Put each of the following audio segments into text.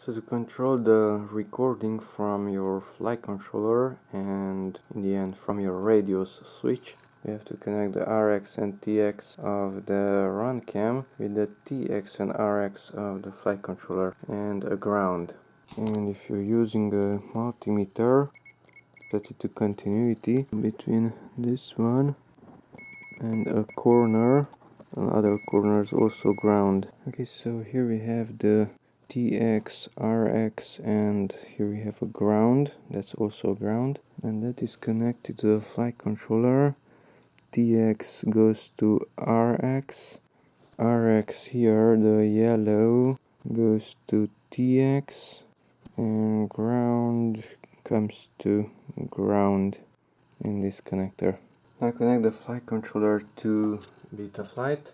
So to control the recording from your flight controller and in the end from your radios switch, we have to connect the RX and TX of the RunCam with the TX and RX of the flight controller and a ground. And if you're using a multimeter, set it to continuity between this one and a corner. Another corner is also ground. Okay, so here we have the TX, RX, and here we have a ground. That's also ground, and that is connected to the flight controller. TX goes to RX. RX here, the yellow, goes to TX, and ground comes to ground in this connector. Now connect the flight controller to Betaflight,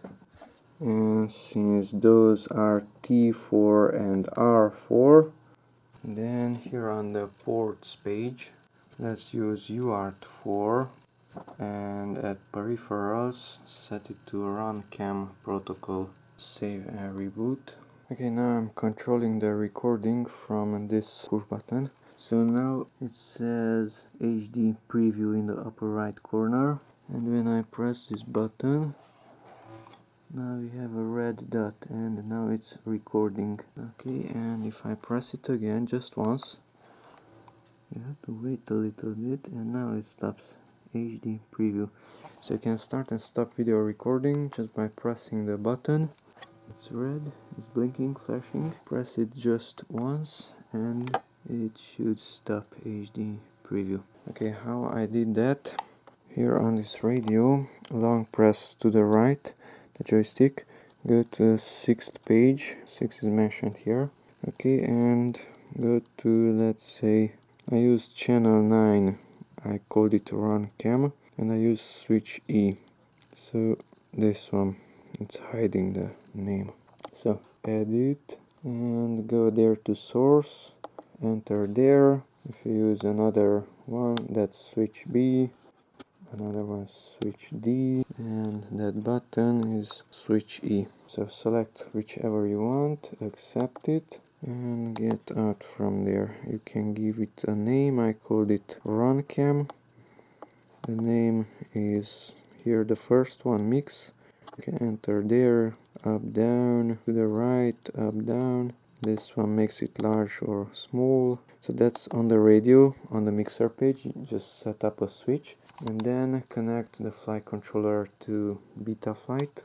and since those are T4 and R4, then here on the ports page, let's use UART4, and at Peripherals, set it to RunCam Protocol. Save and reboot. Okay, now I'm controlling the recording from this push button. So now it says HD preview in the upper right corner, and when I press this button, now we have a red dot and now it's recording. Okay, and if I press it again just once, you have to wait a little bit, and now it stops. HD preview. So you can start and stop video recording just by pressing the button. It's red, it's blinking, flashing. Press it just once and it should stop HD preview. Okay, how I did that? Here on this radio, long press to the right, the joystick, go to the 6th page, 6 is mentioned here. Okay, and go to, let's say, I used channel 9, I called it RunCam, and I use switch E. So this one, it's hiding the name. So edit and go there to source, enter there. If you use another one, that's switch B, another one switch D, and that button is switch E. So select whichever you want, accept it, and get out from there. You can give it a name. I called it RunCam. The name is here, the first one, mix. You can enter there, up, down, to the right, up, down. This one makes it large or small. So that's on the radio. On the mixer page, you just set up a switch and then connect the flight controller to Betaflight.